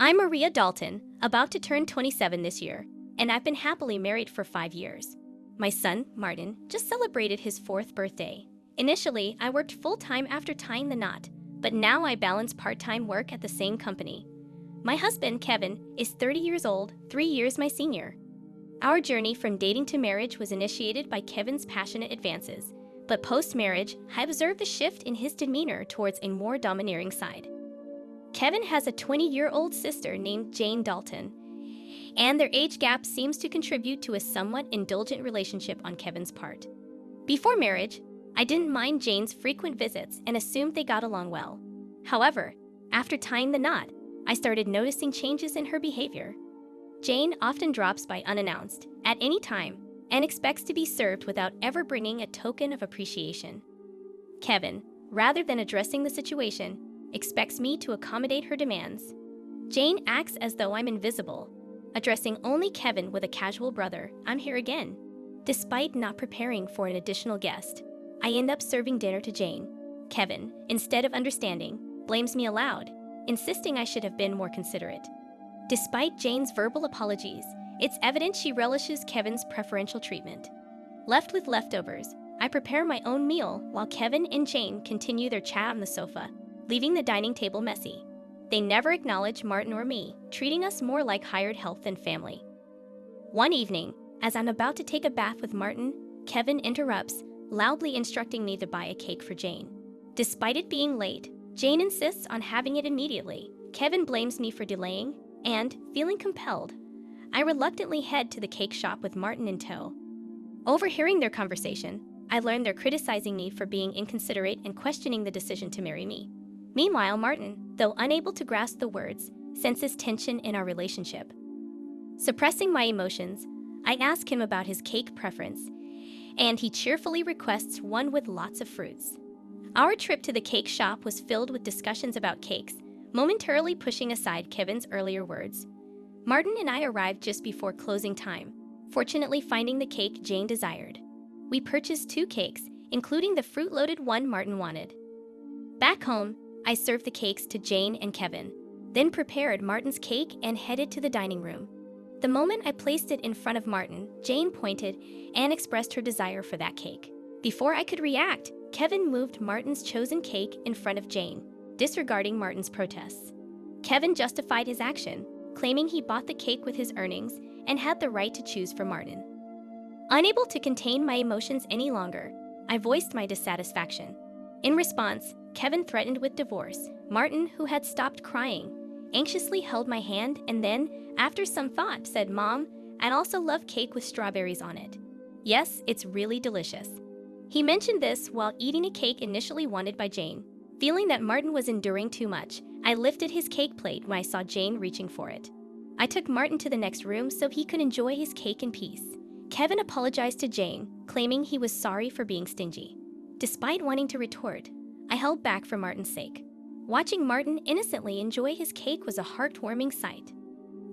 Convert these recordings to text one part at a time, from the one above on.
I'm Maria Dalton, about to turn 27 this year, and I've been happily married for 5 years. My son, Martin, just celebrated his 4th birthday. Initially, I worked full-time after tying the knot, but now I balance part-time work at the same company. My husband, Kevin, is 30 years old, 3 years my senior. Our journey from dating to marriage was initiated by Kevin's passionate advances, but post-marriage, I observed a shift in his demeanor towards a more domineering side. Kevin has a 20-year-old sister named Jane Dalton, and their age gap seems to contribute to a somewhat indulgent relationship on Kevin's part. Before marriage, I didn't mind Jane's frequent visits and assumed they got along well. However, after tying the knot, I started noticing changes in her behavior. Jane often drops by unannounced, at any time, and expects to be served without ever bringing a token of appreciation. Kevin, rather than addressing the situation, expects me to accommodate her demands. Jane acts as though I'm invisible, addressing only Kevin with a casual "brother, I'm here again." Despite not preparing for an additional guest, I end up serving dinner to Jane. Kevin, instead of understanding, blames me aloud, insisting I should have been more considerate. Despite Jane's verbal apologies, it's evident she relishes Kevin's preferential treatment. Left with leftovers, I prepare my own meal while Kevin and Jane continue their chat on the sofa, leaving the dining table messy. They never acknowledge Martin or me, treating us more like hired help than family. One evening, as I'm about to take a bath with Martin, Kevin interrupts, loudly instructing me to buy a cake for Jane. Despite it being late, Jane insists on having it immediately. Kevin blames me for delaying, and, feeling compelled, I reluctantly head to the cake shop with Martin in tow. Overhearing their conversation, I learn they're criticizing me for being inconsiderate and questioning the decision to marry me. Meanwhile, Martin, though unable to grasp the words, senses tension in our relationship. Suppressing my emotions, I ask him about his cake preference, and he cheerfully requests one with lots of fruits. Our trip to the cake shop was filled with discussions about cakes, momentarily pushing aside Kevin's earlier words. Martin and I arrived just before closing time, fortunately finding the cake Jane desired. We purchased 2 cakes, including the fruit-loaded one Martin wanted. Back home, I served the cakes to Jane and Kevin, then prepared Martin's cake and headed to the dining room. The moment I placed it in front of Martin, Jane pointed and expressed her desire for that cake. Before I could react, Kevin moved Martin's chosen cake in front of Jane, disregarding Martin's protests. Kevin justified his action, claiming he bought the cake with his earnings and had the right to choose for Martin. Unable to contain my emotions any longer, I voiced my dissatisfaction. In response, Kevin threatened with divorce. Martin, who had stopped crying, anxiously held my hand and then, after some thought, said, "Mom, I'd also love cake with strawberries on it. Yes, it's really delicious." He mentioned this while eating a cake initially wanted by Jane. Feeling that Martin was enduring too much, I lifted his cake plate when I saw Jane reaching for it. I took Martin to the next room so he could enjoy his cake in peace. Kevin apologized to Jane, claiming he was sorry for being stingy. Despite wanting to retort, I held back for Martin's sake. Watching Martin innocently enjoy his cake was a heartwarming sight.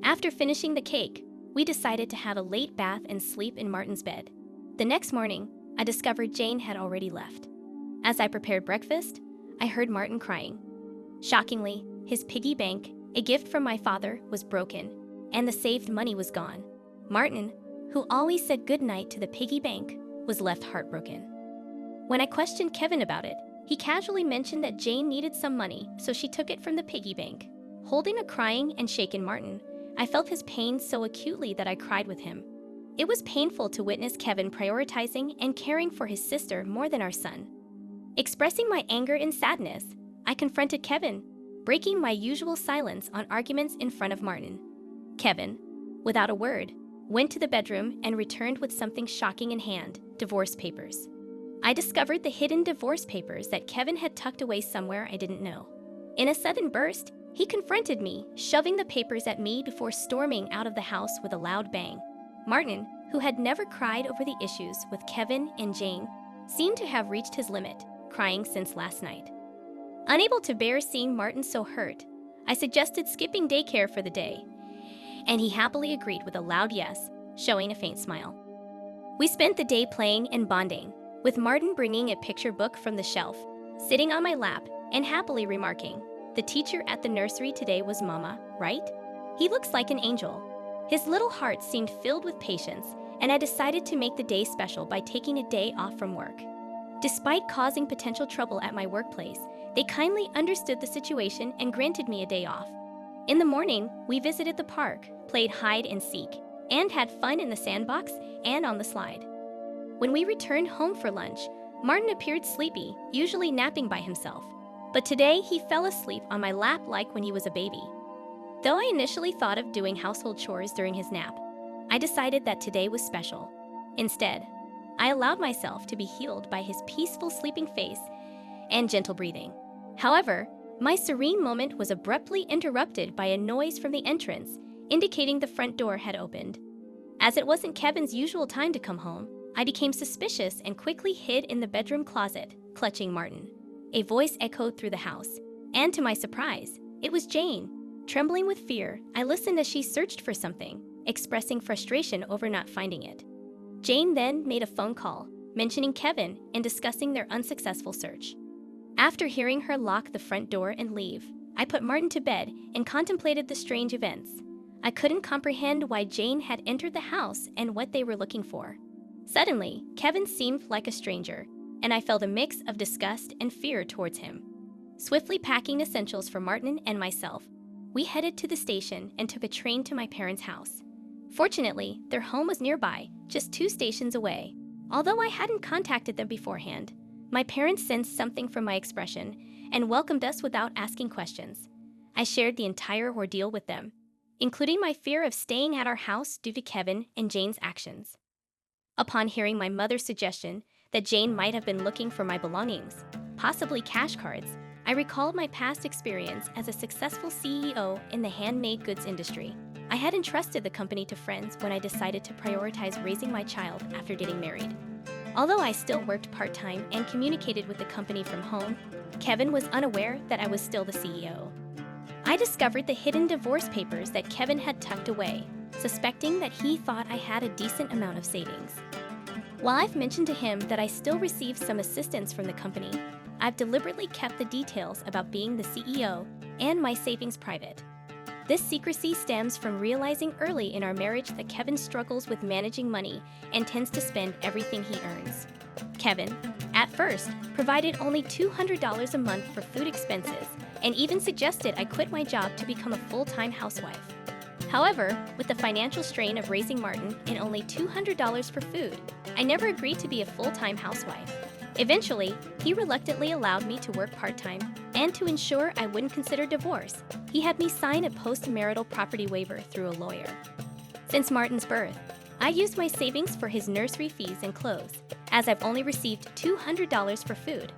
After finishing the cake, we decided to have a late bath and sleep in Martin's bed. The next morning, I discovered Jane had already left. As I prepared breakfast, I heard Martin crying. Shockingly, his piggy bank, a gift from my father, was broken, and the saved money was gone. Martin, who always said goodnight to the piggy bank, was left heartbroken. When I questioned Kevin about it, he casually mentioned that Jane needed some money, so she took it from the piggy bank. Holding a crying and shaken Martin, I felt his pain so acutely that I cried with him. It was painful to witness Kevin prioritizing and caring for his sister more than our son. Expressing my anger and sadness, I confronted Kevin, breaking my usual silence on arguments in front of Martin. Kevin, without a word, went to the bedroom and returned with something shocking in hand: divorce papers. I discovered the hidden divorce papers that Kevin had tucked away somewhere I didn't know. In a sudden burst, he confronted me, shoving the papers at me before storming out of the house with a loud bang. Martin, who had never cried over the issues with Kevin and Jane, seemed to have reached his limit, crying since last night. Unable to bear seeing Martin so hurt, I suggested skipping daycare for the day, and he happily agreed with a loud yes, showing a faint smile. We spent the day playing and bonding, with Martin bringing a picture book from the shelf, sitting on my lap, and happily remarking, "The teacher at the nursery today was Mama, right?" He looks like an angel. His little heart seemed filled with patience, and I decided to make the day special by taking a day off from work. Despite causing potential trouble at my workplace, they kindly understood the situation and granted me a day off. In the morning, we visited the park, played hide and seek, and had fun in the sandbox and on the slide. When we returned home for lunch, Martin appeared sleepy, usually napping by himself. But today, he fell asleep on my lap like when he was a baby. Though I initially thought of doing household chores during his nap, I decided that today was special. Instead, I allowed myself to be healed by his peaceful sleeping face and gentle breathing. However, my serene moment was abruptly interrupted by a noise from the entrance, indicating the front door had opened. As it wasn't Kevin's usual time to come home, I became suspicious and quickly hid in the bedroom closet, clutching Martin. A voice echoed through the house, and to my surprise, it was Jane. Trembling with fear, I listened as she searched for something, expressing frustration over not finding it. Jane then made a phone call, mentioning Kevin and discussing their unsuccessful search. After hearing her lock the front door and leave, I put Martin to bed and contemplated the strange events. I couldn't comprehend why Jane had entered the house and what they were looking for. Suddenly, Kevin seemed like a stranger, and I felt a mix of disgust and fear towards him. Swiftly packing essentials for Martin and myself, we headed to the station and took a train to my parents' house. Fortunately, their home was nearby, just 2 stations away. Although I hadn't contacted them beforehand, my parents sensed something from my expression and welcomed us without asking questions. I shared the entire ordeal with them, including my fear of staying at our house due to Kevin and Jane's actions. Upon hearing my mother's suggestion that Jane might have been looking for my belongings, possibly cash cards, I recalled my past experience as a successful CEO in the handmade goods industry. I had entrusted the company to friends when I decided to prioritize raising my child after getting married. Although I still worked part-time and communicated with the company from home, Kevin was unaware that I was still the CEO. I discovered the hidden divorce papers that Kevin had tucked away, suspecting that he thought I had a decent amount of savings. While I've mentioned to him that I still received some assistance from the company, I've deliberately kept the details about being the CEO and my savings private. This secrecy stems from realizing early in our marriage that Kevin struggles with managing money and tends to spend everything he earns. Kevin, at first, provided only $200 a month for food expenses and even suggested I quit my job to become a full-time housewife. However, with the financial strain of raising Martin and only $200 for food, I never agreed to be a full-time housewife. Eventually, he reluctantly allowed me to work part-time, and to ensure I wouldn't consider divorce, he had me sign a post-marital property waiver through a lawyer. Since Martin's birth, I used my savings for his nursery fees and clothes, as I've only received $200 for food.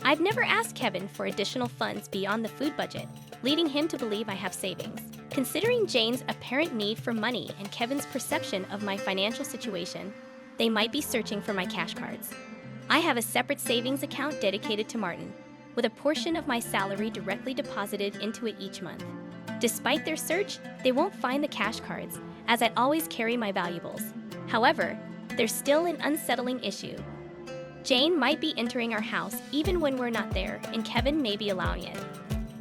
I've never asked Kevin for additional funds beyond the food budget, leading him to believe I have savings. Considering Jane's apparent need for money and Kevin's perception of my financial situation, they might be searching for my cash cards. I have a separate savings account dedicated to Martin, with a portion of my salary directly deposited into it each month. Despite their search, they won't find the cash cards, as I always carry my valuables. However, there's still an unsettling issue. Jane might be entering our house even when we're not there, and Kevin may be allowing it.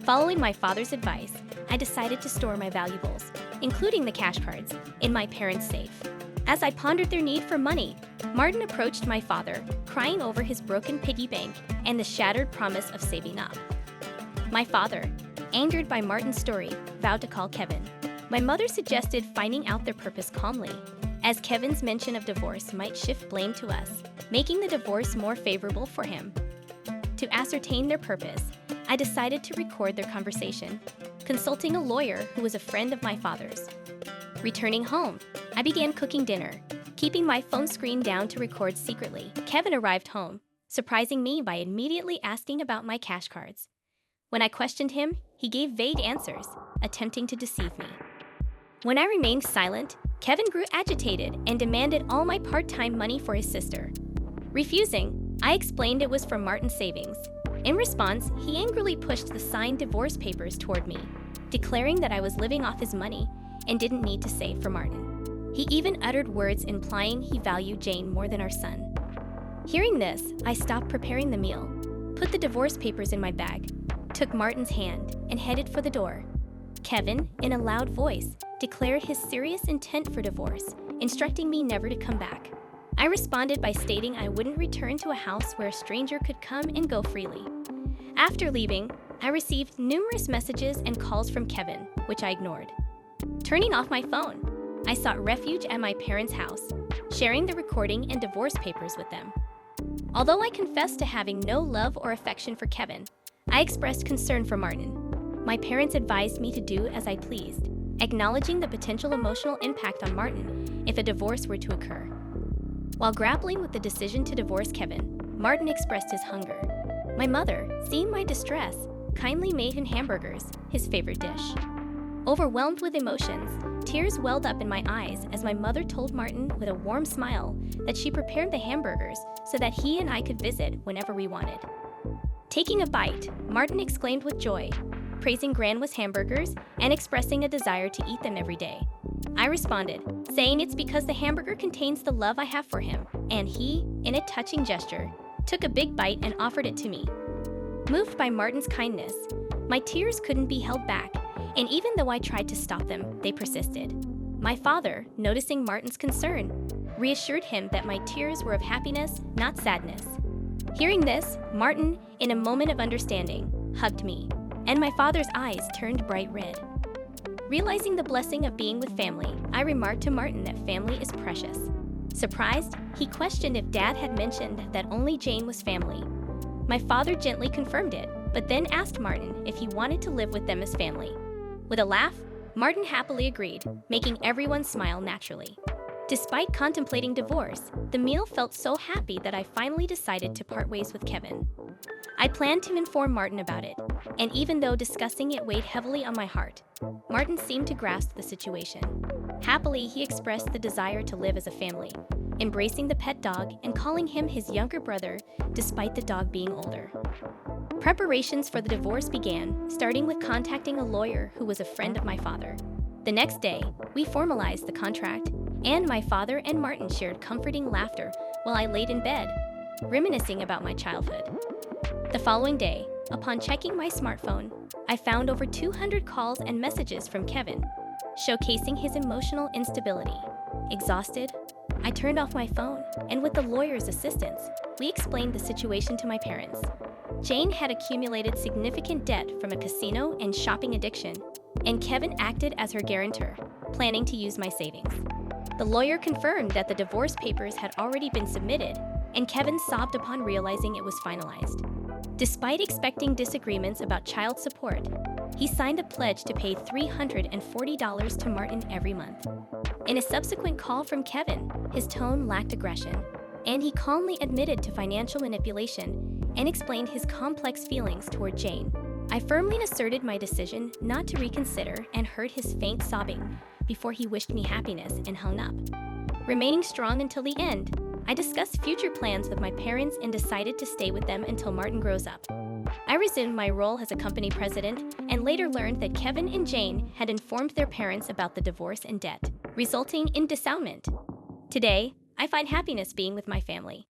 Following my father's advice, I decided to store my valuables, including the cash cards, in my parents' safe. As I pondered their need for money, Martin approached my father, crying over his broken piggy bank and the shattered promise of saving up. My father, angered by Martin's story, vowed to call Kevin. My mother suggested finding out their purpose calmly, as Kevin's mention of divorce might shift blame to us, making the divorce more favorable for him. To ascertain their purpose, I decided to record their conversation, consulting a lawyer who was a friend of my father's. Returning home, I began cooking dinner, keeping my phone screen down to record secretly. Kevin arrived home, surprising me by immediately asking about my cash cards. When I questioned him, he gave vague answers, attempting to deceive me. When I remained silent, Kevin grew agitated and demanded all my part-time money for his sister. Refusing, I explained it was from Martin's savings. In response, he angrily pushed the signed divorce papers toward me, declaring that I was living off his money and didn't need to save for Martin. He even uttered words implying he valued Jane more than our son. Hearing this, I stopped preparing the meal, put the divorce papers in my bag, took Martin's hand, and headed for the door. Kevin, in a loud voice, declared his serious intent for divorce, instructing me never to come back. I responded by stating I wouldn't return to a house where a stranger could come and go freely. After leaving, I received numerous messages and calls from Kevin, which I ignored. Turning off my phone, I sought refuge at my parents' house, sharing the recording and divorce papers with them. Although I confessed to having no love or affection for Kevin, I expressed concern for Martin. My parents advised me to do as I pleased, acknowledging the potential emotional impact on Martin if a divorce were to occur. While grappling with the decision to divorce Kevin, Martin expressed his hunger. My mother, seeing my distress, kindly made him hamburgers, his favorite dish. Overwhelmed with emotions, tears welled up in my eyes as my mother told Martin with a warm smile that she prepared the hamburgers so that he and I could visit whenever we wanted. Taking a bite, Martin exclaimed with joy, praising Grandma's hamburgers and expressing a desire to eat them every day. I responded, saying it's because the hamburger contains the love I have for him, and he, in a touching gesture, took a big bite and offered it to me. Moved by Martin's kindness, my tears couldn't be held back, and even though I tried to stop them, they persisted. My father, noticing Martin's concern, reassured him that my tears were of happiness, not sadness. Hearing this, Martin, in a moment of understanding, hugged me, and my father's eyes turned bright red. Realizing the blessing of being with family, I remarked to Martin that family is precious. Surprised, he questioned if Dad had mentioned that only Jane was family. My father gently confirmed it, but then asked Martin if he wanted to live with them as family. With a laugh, Martin happily agreed, making everyone smile naturally. Despite contemplating divorce, the meal felt so happy that I finally decided to part ways with Kevin. I planned to inform Martin about it, and even though discussing it weighed heavily on my heart, Martin seemed to grasp the situation. Happily, he expressed the desire to live as a family, embracing the pet dog and calling him his younger brother despite the dog being older. Preparations for the divorce began, starting with contacting a lawyer who was a friend of my father. The next day, we formalized the contract, and my father and Martin shared comforting laughter while I laid in bed, reminiscing about my childhood. The following day, upon checking my smartphone, I found over 200 calls and messages from Kevin, showcasing his emotional instability. Exhausted, I turned off my phone, and with the lawyer's assistance, we explained the situation to my parents. Jane had accumulated significant debt from a casino and shopping addiction, and Kevin acted as her guarantor, planning to use my savings. The lawyer confirmed that the divorce papers had already been submitted, and Kevin sobbed upon realizing it was finalized. Despite expecting disagreements about child support, he signed a pledge to pay $340 to Martin every month. In a subsequent call from Kevin, his tone lacked aggression, and he calmly admitted to financial manipulation and explained his complex feelings toward Jane. I firmly asserted my decision not to reconsider and heard his faint sobbing before he wished me happiness and hung up. Remaining strong until the end, I discussed future plans with my parents and decided to stay with them until Martin grows up. I resumed my role as a company president and later learned that Kevin and Jane had informed their parents about the divorce and debt, resulting in disownement. Today, I find happiness being with my family.